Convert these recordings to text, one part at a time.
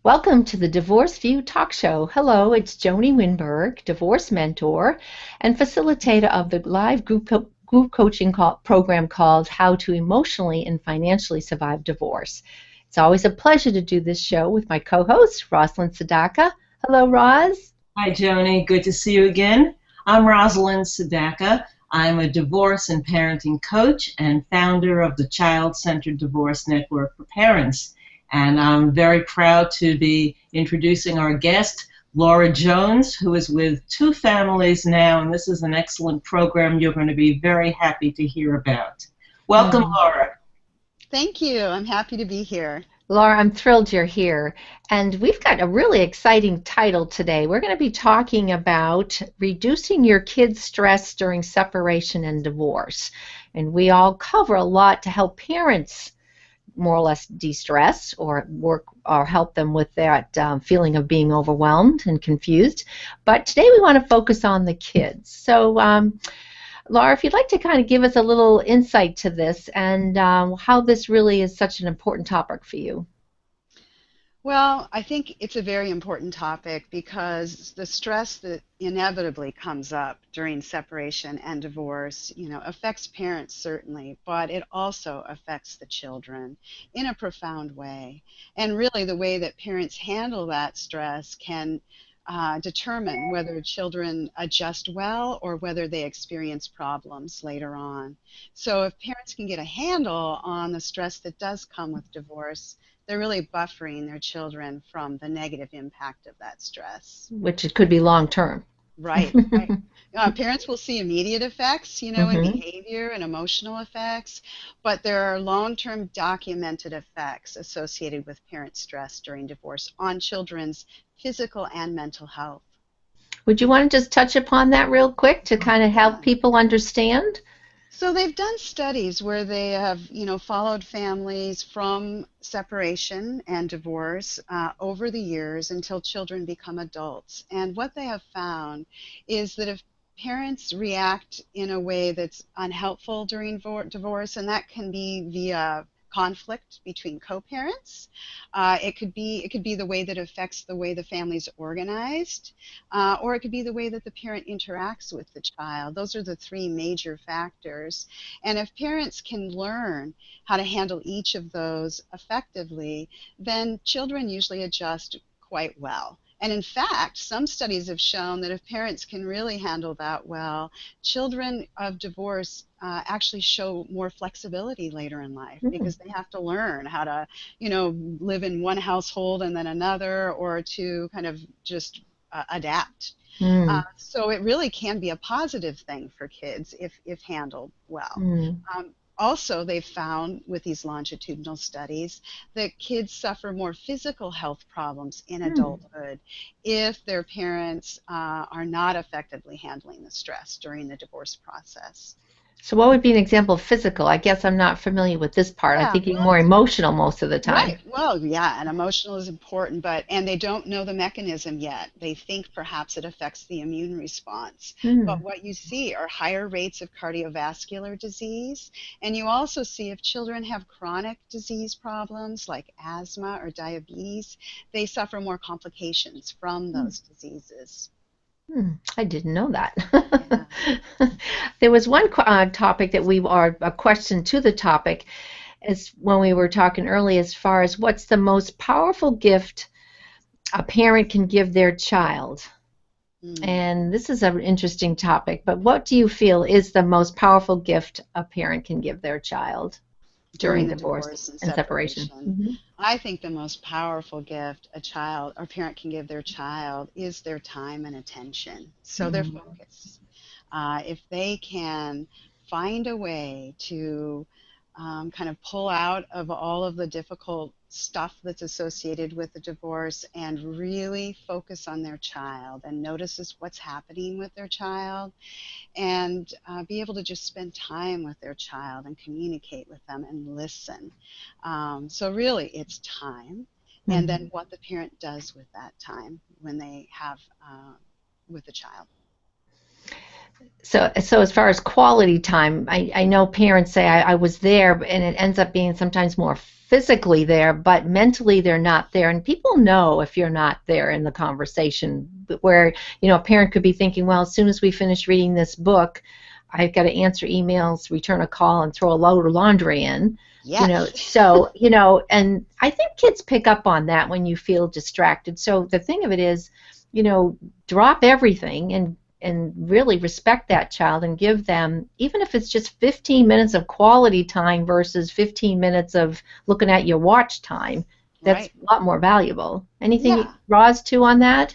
Welcome to the Divorce View Talk Show. Hello, it's Joanie Winberg, divorce mentor and facilitator of the live group coaching program called How to Emotionally and Financially Survive Divorce. It's always a pleasure to do this show with my co-host, Rosalind Sedacca. Hello, Roz. Hi, Joanie. Good to see you again. I'm Rosalind Sedacca. I'm a divorce and parenting coach and founder of the Child-Centered Divorce Network for Parents. And I'm very proud to be introducing our guest, Laura Jones, who is with two families now, and this is an excellent program you're going to be very happy to hear about. Welcome, Laura. Thank you. I'm happy to be here. Laura, I'm thrilled you're here. And we've got a really exciting title today. We're going to be talking about reducing your kids' stress during separation and divorce. And we all cover a lot to help parents more or less de-stress or work or help them with that feeling of being overwhelmed and confused. But today we want to focus on the kids. So Laura, if you'd like to kind of give us a little insight to this and how this really is such an important topic for you. Well, I think it's a very important topic because the stress that inevitably comes up during separation and divorce, affects parents certainly, but it also affects the children in a profound way. And really the way that parents handle that stress can determine whether children adjust well or whether they experience problems later on. So if parents can get a handle on the stress that does come with divorce, they're really buffering their children from the negative impact of that stress. Which it could be long term. Right. Parents will see immediate effects, in behavior and emotional effects, but there are long-term documented effects associated with parent stress during divorce on children's physical and mental health. Would you want to just touch upon that real quick to kind of help people understand? So they've done studies where they have, followed families from separation and divorce over the years until children become adults. And what they have found is that if parents react in a way that's unhelpful during divorce, and that can be via conflict between co-parents. It could be the way that affects the way the family's organized, or it could be the way that the parent interacts with the child. Those are the three major factors. And if parents can learn how to handle each of those effectively, then children usually adjust quite well. And in fact, some studies have shown that if parents can really handle that well, children of divorce actually show more flexibility later in life because they have to learn how to, live in one household and then another, or to kind of just adapt. So it really can be a positive thing for kids if handled well. Also, they've found with these longitudinal studies that kids suffer more physical health problems in adulthood if their parents are not effectively handling the stress during the divorce process. So what would be an example of physical? I guess I'm not familiar with this part. I'm thinking more emotional most of the time. Right. Well, yeah, and emotional is important, and they don't know the mechanism yet. They think perhaps it affects the immune response. But what you see are higher rates of cardiovascular disease, and you also see if children have chronic disease problems like asthma or diabetes, they suffer more complications from those diseases. I didn't know that. There was one topic that a question to the topic, is when we were talking earlier as far as what's the most powerful gift a parent can give their child. And this is an interesting topic, but what do you feel is the most powerful gift a parent can give their child during divorce and separation? I think the most powerful gift a child or parent can give their child is their time and attention. So their focus. If they can find a way to kind of pull out of all of the difficult stuff that's associated with the divorce and really focus on their child and notice what's happening with their child, and be able to just spend time with their child and communicate with them and listen. So really it's time, and then what the parent does with that time when they have with the child. So as far as quality time, I know parents say I was there, and it ends up being sometimes more physically there, but mentally they're not there. And people know if you're not there in the conversation, where, a parent could be thinking, well, as soon as we finish reading this book, I've got to answer emails, return a call, and throw a load of laundry in. Yes. So, and I think kids pick up on that when you feel distracted. So the thing of it is, drop everything and really respect that child and give them, even if it's just 15 minutes of quality time versus 15 minutes of looking at your watch time, that's Right. a lot more valuable. Anything, Yeah. Roz, too, on that?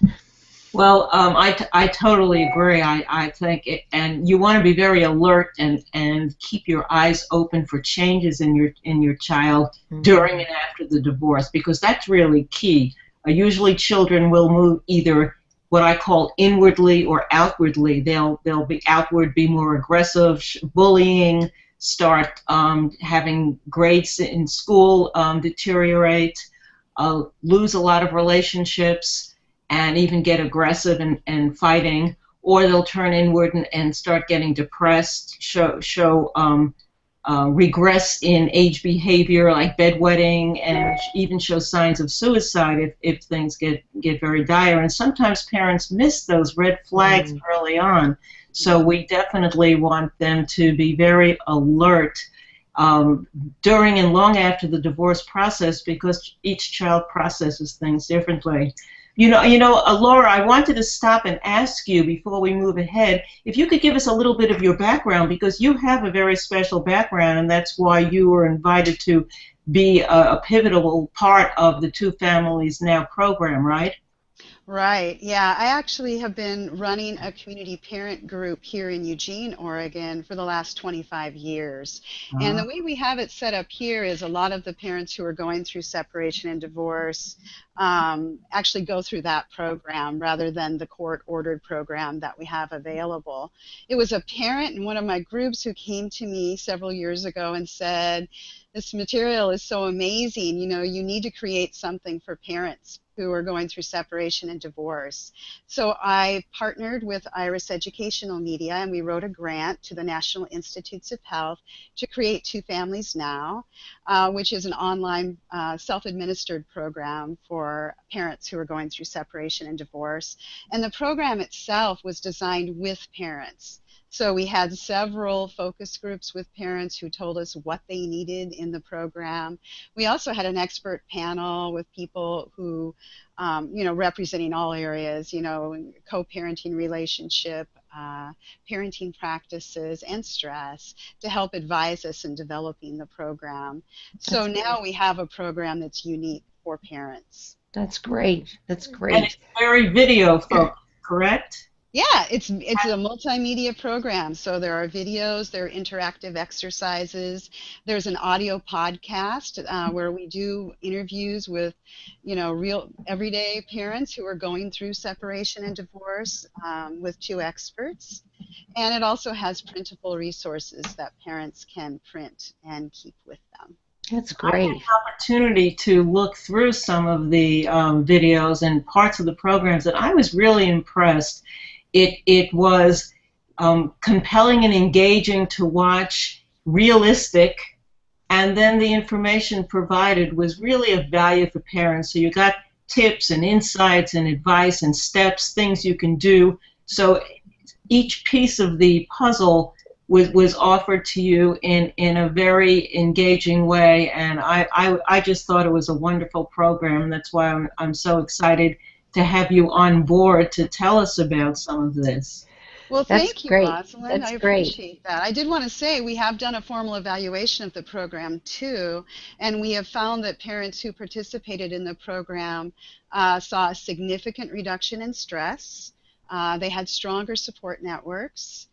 Well, I totally agree. I think and you want to be very alert and keep your eyes open for changes in your child during and after the divorce, because that's really key. Usually children will move either what I call inwardly or outwardly. They'll be outward, be more aggressive, bullying, start having grades in school deteriorate, lose a lot of relationships, and even get aggressive and fighting, or they'll turn inward and start getting depressed, show regress in age behavior like bedwetting, and even show signs of suicide if things get very dire. And sometimes parents miss those red flags early on. So we definitely want them to be very alert during and long after the divorce process, because each child processes things differently. Laura, I wanted to stop and ask you before we move ahead if you could give us a little bit of your background, because you have a very special background, and that's why you were invited to be a pivotal part of the Two Families Now program, right? Right. Yeah, I actually have been running a community parent group here in Eugene, Oregon for the last 25 years. And the way we have it set up here is a lot of the parents who are going through separation and divorce actually go through that program rather than the court-ordered program that we have available. It was a parent in one of my groups who came to me several years ago and said, "This material is so amazing, you need to create something for parents who are going through separation and divorce." So I partnered with Iris Educational Media, and we wrote a grant to the National Institutes of Health to create Two Families Now, which is an online self-administered program for parents who are going through separation and divorce. And the program itself was designed with parents. So we had several focus groups with parents who told us what they needed in the program. We also had an expert panel with people who, representing all areas, co-parenting relationship, parenting practices, and stress, to help advise us in developing the program. So now we have a program that's unique for parents. That's great. That's And great. it's very video focused, correct? Yeah, it's a multimedia program. So there are videos, there are interactive exercises. There's an audio podcast where we do interviews with, real everyday parents who are going through separation and divorce with two experts. And it also has printable resources that parents can print and keep with them. That's I had great. an opportunity to look through some of the videos and parts of the programs, and I was really impressed. It was compelling and engaging to watch, realistic, and then the information provided was really of value for parents. So you got tips and insights and advice and steps, things you can do. So each piece of the puzzle was offered to you in a very engaging way, and I just thought it was a wonderful program. That's why I'm so excited to have you on board to tell us about some of this. Well, That's thank you, great. Rosalind. I That's great. appreciate that. I did want to say we have done a formal evaluation of the program too, and we have found that parents who participated in the program saw a significant reduction in stress. They had stronger support networks.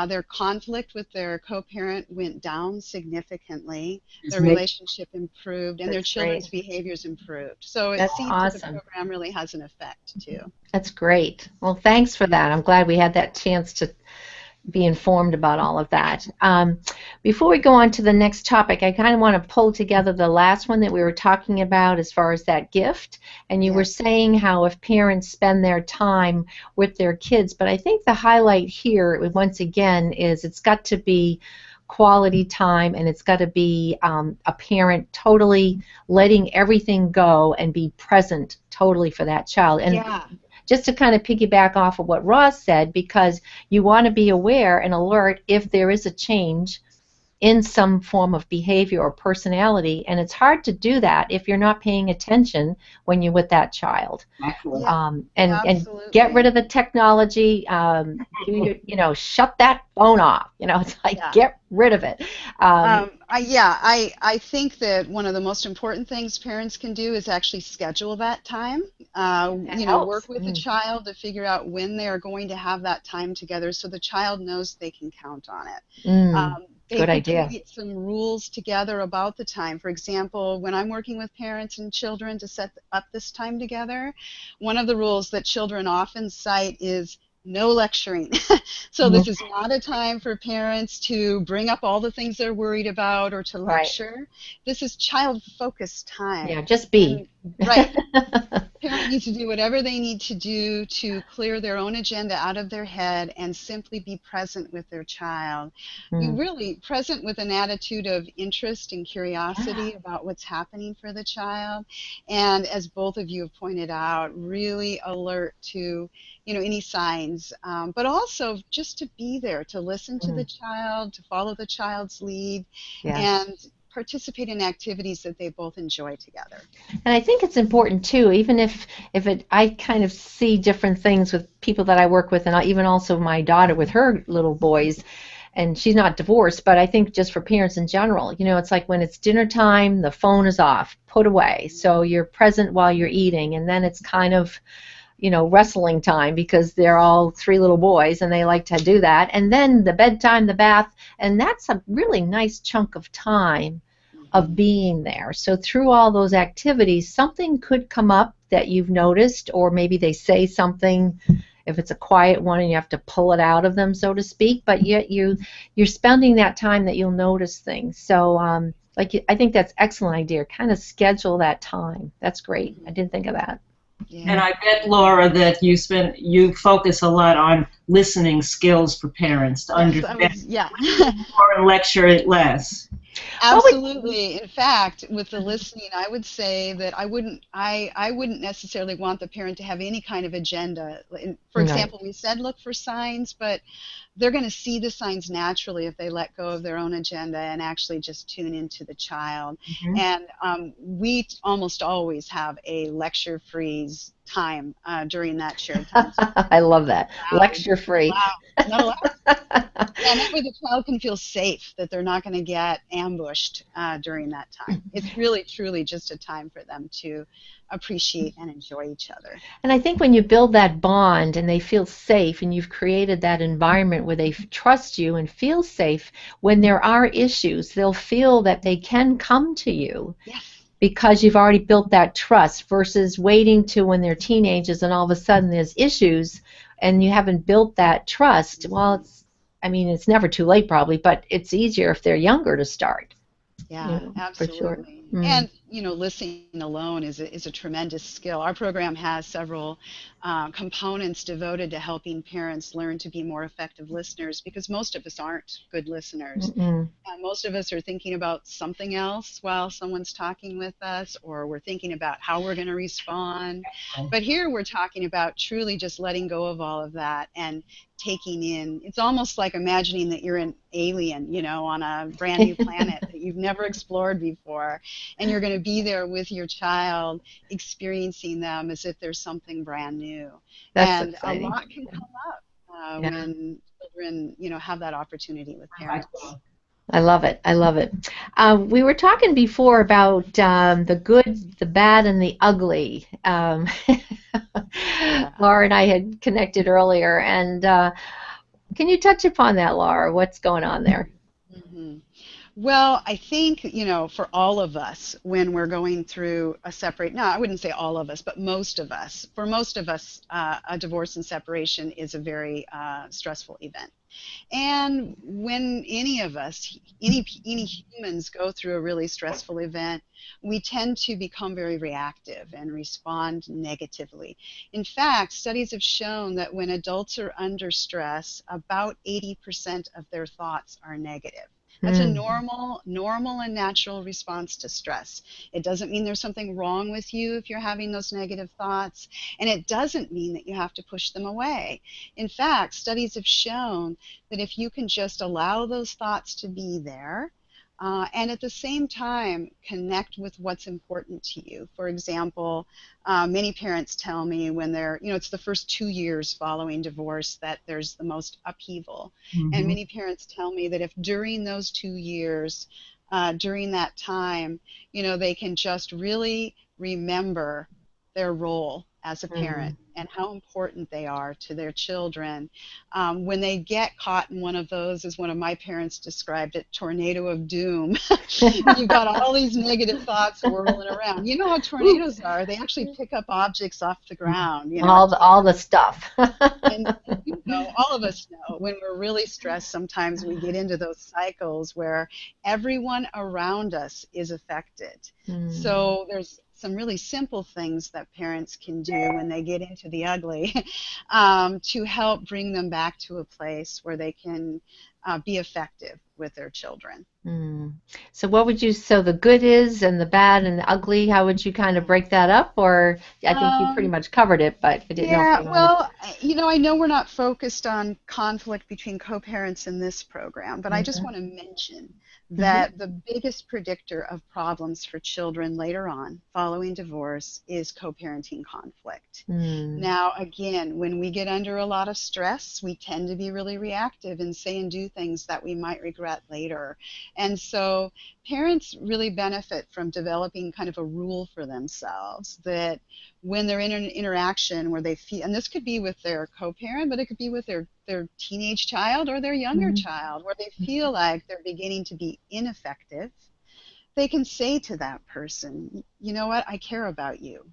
Their conflict with their co-parent went down significantly. Their relationship improved, and their children's behaviors improved. So it seems that the program really has an effect too. That's great. Well, thanks for that. I'm glad we had that chance be informed about all of that. Before we go on to the next topic, I kind of want to pull together the last one that we were talking about as far as that gift. And you were saying how if parents spend their time with their kids, but I think the highlight here, once again, is it's got to be quality time, and it's got to be a parent totally letting everything go and be present totally for that child. And just to kind of piggyback off of what Roz said, because you want to be aware and alert if there is a change in some form of behavior or personality, and it's hard to do that if you're not paying attention when you're with that child. And get rid of the technology. Shut that phone off. It's like get rid of it. I think that one of the most important things parents can do is actually schedule that time. Work with the child to figure out when they are going to have that time together, so the child knows they can count on it. Good idea. Create some rules together about the time. For example, when I'm working with parents and children to set up this time together, one of the rules that children often cite is no lecturing. So this is not a time for parents to bring up all the things they're worried about or to lecture. This is child-focused time. Yeah, just be. Parents need to do whatever they need to do to clear their own agenda out of their head and simply be present with their child. Be really present with an attitude of interest and curiosity about what's happening for the child. And as both of you have pointed out, really alert to any signs, but also just to be there, to listen to the child, to follow the child's lead, and participate in activities that they both enjoy together. And I think it's important too, even if I kind of see different things with people that I work with, and even also my daughter with her little boys, and she's not divorced, but I think just for parents in general, it's like when it's dinner time, the phone is off, put away, so you're present while you're eating, and then it's kind of wrestling time because they're all three little boys and they like to do that. And then the bedtime, the bath, and that's a really nice chunk of time of being there. So through all those activities, something could come up that you've noticed, or maybe they say something if it's a quiet one and you have to pull it out of them, so to speak, but yet you're spending that time that you'll notice things. So I think that's an excellent idea. Kind of schedule that time. That's great. I didn't think of that. And I bet, Laura, that you focus a lot on listening skills for parents to understand more and lecture it less. Absolutely. In fact, with the listening, I would say that I wouldn't necessarily want the parent to have any kind of agenda. For example, we said look for signs, but they're going to see the signs naturally if they let go of their own agenda and actually just tune into the child. And we almost always have a lecture-free time during that shared time. I love that. Lecture-free. Not allowed. And that way the child can feel safe, that they're not going to get ambushed during that time. It's really, truly just a time for them to appreciate and enjoy each other. And I think when you build that bond and they feel safe and you've created that environment where they trust you and feel safe, when there are issues, they'll feel that they can come to you. Because you've already built that trust, versus waiting to when they're teenagers and all of a sudden there's issues and you haven't built that trust. Well, it's never too late probably, but it's easier if they're younger to start. Absolutely. For sure. And listening alone is a tremendous skill. Our program has several components devoted to helping parents learn to be more effective listeners, because most of us aren't good listeners. Most of us are thinking about something else while someone's talking with us, or we're thinking about how we're going to respond. But here we're talking about truly just letting go of all of that and taking in. It's almost like imagining that you're an alien, on a brand new planet that you've never explored before, and you're going to be there with your child, experiencing them as if there's something brand new. That's and exciting. A lot can come up when children, have that opportunity with parents. I love it. I love it. We were talking before about the good, the bad, and the ugly. Laura and I had connected earlier, and can you touch upon that, Laura? What's going on there? Well, I think, for all of us, when we're going through no, I wouldn't say all of us, but most of us, for most of us, a divorce and separation is a very stressful event. And when any of us, any humans go through a really stressful event, we tend to become very reactive and respond negatively. In fact, studies have shown that when adults are under stress, about 80% of their thoughts are negative. That's a Mm. normal and natural response to stress. It doesn't mean there's something wrong with you if you're having those negative thoughts, and it doesn't mean that you have to push them away. In fact, studies have shown that if you can just allow those thoughts to be there, and at the same time connect with what's important to you. For example, many parents tell me when it's the first 2 years following divorce that there's the most upheaval. And Mm-hmm. many parents tell me that if during those 2 years, during that time, they can just really remember their role as a parent Mm. and how important they are to their children. When they get caught in one of those, as one of my parents described it, tornado of doom, you've got all these negative thoughts whirling around. You know how Ooh. tornadoes are. They actually pick up objects off the ground, All and the take all them. the stuff. And all of us know when we're really stressed, sometimes we get into those cycles where everyone around us is affected. Mm. So there's some really simple things that parents can do when they get into the ugly to help bring them back to a place where they can be effective with their children. Mm. So the good is and the bad and the ugly, how would you kind of break that up? Or I think you pretty Um, much covered it, but I didn't know if Yeah, you wanted. well, I know we're not focused on conflict between co-parents in this program, but I just Mhm. want to mention Mhm. that the biggest predictor of problems for children later on following divorce is co-parenting conflict. Mm. Now, again, when we get under a lot of stress, we tend to be really reactive and say and do things that we might regret later. And so parents really benefit from developing kind of a rule for themselves that when they're in an interaction where they feel, and this could be with their co-parent, but it could be with their teenage child or their younger Mhm. child, where they feel like they're beginning to be ineffective, they can say to that person, you know what, I care about you.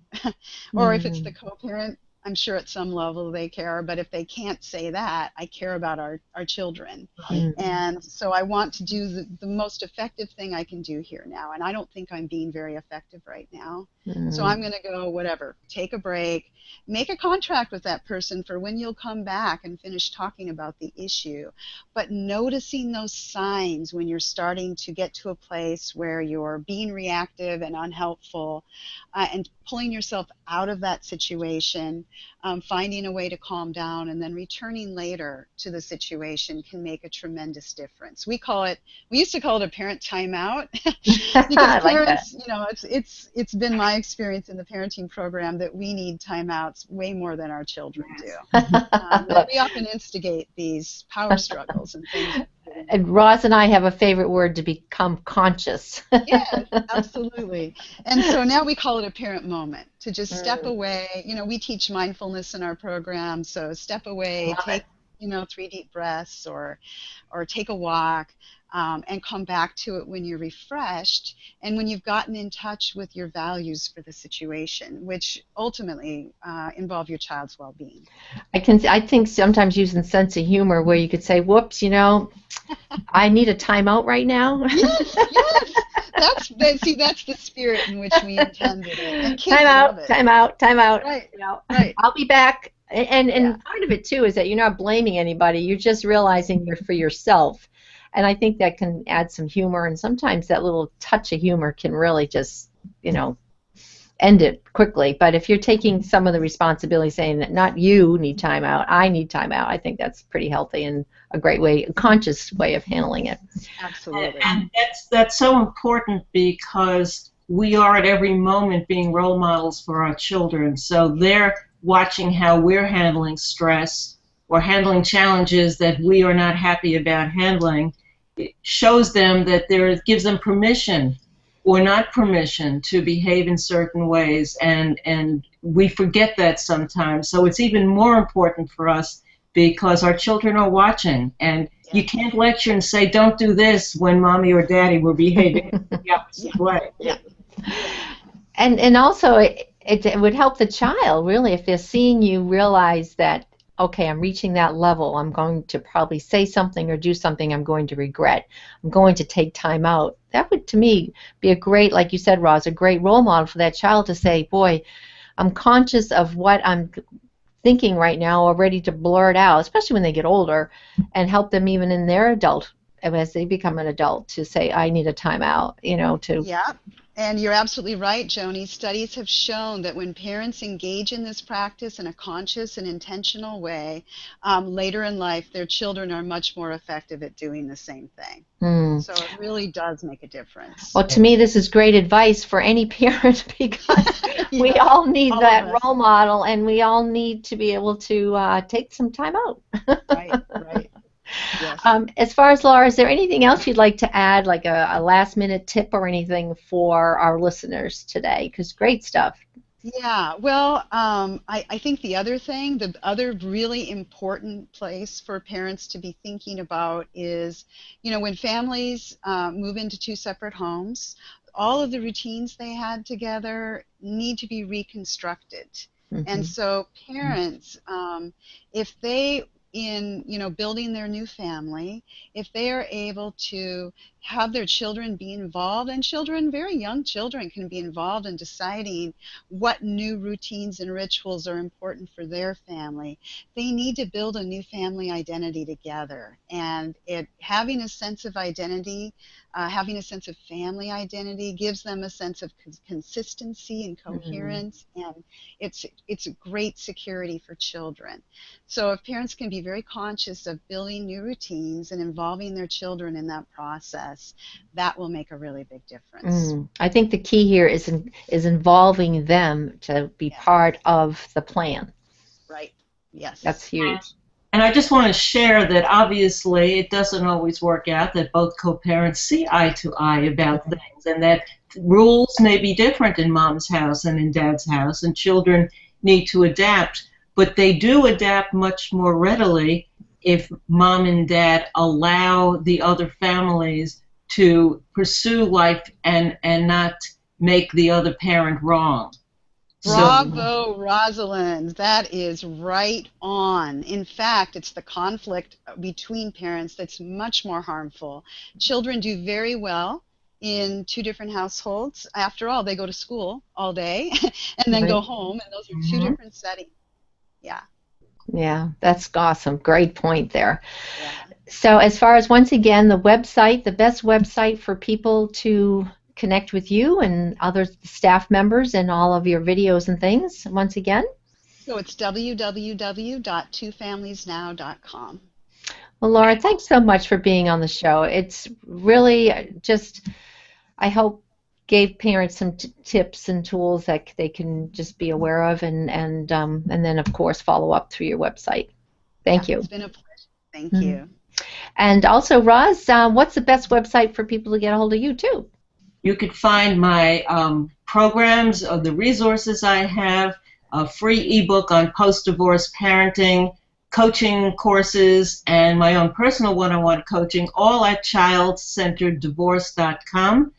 Or if it's the Mm. co-parent, I'm sure at some level they care, but if they can't say that, I care about our children. Mm. And so I want to do the most effective thing I can do here now. And I don't think I'm being very effective right now. So Mm. I'm going to go, whatever, take a break, make a contract with that person for when you'll come back and finish talking about the issue. But noticing those signs when you're starting to get to a place where you're being reactive and unhelpful, and pulling yourself out of that situation, finding a way to calm down, and then returning later to the situation can make a tremendous difference. We used to call it a parent timeout because I like that. parents, it's been my experience in the parenting program that we need timeouts way more than our children do. That we often instigate these power struggles and things that get in the And way. Roz and I have a favorite word to become conscious. Yes, absolutely. And so now we call it a parent moment to just step Mm. away. We teach mindfulness in our program, so step away, Love it. take 3 deep breaths, or take a walk, and come back to it when you're refreshed and when you've gotten in touch with your values for the situation, which ultimately involve your child's well-being. I think sometimes using sense of humor where you could say, whoops, I need a timeout right now. Yes, yes. That's the spirit in which we intended it, and Time kids love out, it. time out, time out. Right, right. I'll be back. Yeah, And part of it too is that you're not blaming anybody. You're just realizing you're for yourself. And I think that can add some humor. And sometimes that little touch of humor can really just, you know, end it quickly. But if you're taking some of the responsibility, saying that not you need time out, I need time out, I think that's pretty healthy and a great way, a conscious way of handling it. absolutely. And that's so important because we are at every moment being role models for our children. So they're watching how we're handling stress or handling challenges that we are not happy about handling. It shows them that it gives them permission or not permission to behave in certain ways, and we forget that sometimes. So it's even more important for us because our children are watching, and you can't lecture and say, don't do this, when mommy or daddy were behaving the opposite way. Yeah. And also it would help the child really if they're seeing you realize that, okay, I'm reaching that level. I'm going to probably say something or do something I'm going to regret. I'm going to take time out. That would, to me, be a great, like you said, Roz, a great role model for that child to say, boy, I'm conscious of what I'm thinking right now or ready to blurt out, especially when they get older, and help them even in their adult, as they become an adult, to say, I need a timeout, to... Yeah, and you're absolutely right, Joanie. Studies have shown that when parents engage in this practice in a conscious and intentional way, later in life, their children are much more effective at doing the same thing. So it really does make a difference. Well, to me, this is great advice for any parent because we all need that role model, and we all need to be able to take some time out. Right. Yes. As far as Laura, is there anything else you'd like to add, like a last-minute tip or anything for our listeners today? Because great stuff. Yeah, well, I think the other really important place for parents to be thinking about is, when families move into two separate homes, all of the routines they had together need to be reconstructed. And so parents, if they, in building their new family, if they are able to have their children be involved, and very young children can be involved in deciding what new routines and rituals are important for their family, they need to build a new family identity together. And having a sense of identity, having a sense of family identity gives them a sense of consistency and coherence, and it's a great security for children. So if parents can be very conscious of building new routines and involving their children in that process, that will make a really big difference. I think the key here is involving them to be part of the plan. Right. Yes. That's huge. And I just want to share that obviously it doesn't always work out that both co-parents see eye to eye about things, and that rules may be different in mom's house and in dad's house, and children need to adapt. But they do adapt much more readily if mom and dad allow the other families to pursue life and not make the other parent wrong. Bravo, Rosalind. That is right on. In fact, it's the conflict between parents that's much more harmful. Children do very well in two different households. After all, they go to school all day and then go home, and those are two different settings. Yeah. Yeah, that's awesome. Great point there. Yeah. So as far as, once again, the website, the best website for people to connect with you and other staff members and all of your videos and things, once again? So it's www.twofamiliesnow.com. Well, Laura, thanks so much for being on the show. It's really just, I hope, gave parents some tips and tools that they can just be aware of, and then, of course, follow up through your website. Thank you. It's been a pleasure. Thank you. And also, Roz, what's the best website for people to get a hold of you, too? You could find my programs, the resources I have, a free ebook on post-divorce parenting, coaching courses, and my own personal one-on-one coaching, all at childcentereddivorce.com.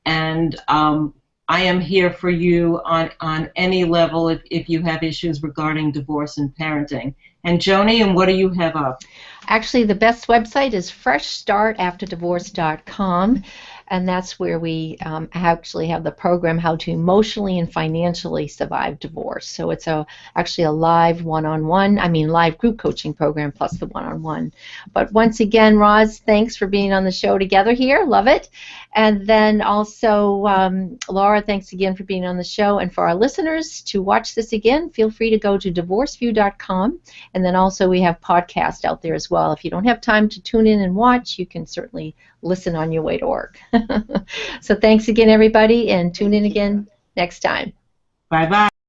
And I am here for you on any level if you have issues regarding divorce and parenting. And Joanie, and what do you have up? Actually, the best website is freshstartafterdivorce.com, and that's where we actually have the program How to Emotionally and Financially Survive Divorce. So it's actually a live live group coaching program plus the one-on-one. But once again, Roz, thanks for being on the show together here. Love it. And then also, Laura, thanks again for being on the show. And for our listeners to watch this again, feel free to go to divorceview.com. And then also we have podcasts out there as well. If you don't have time to tune in and watch, you can certainly listen on your way to work. So thanks again, everybody, and tune in again next time. Bye-bye.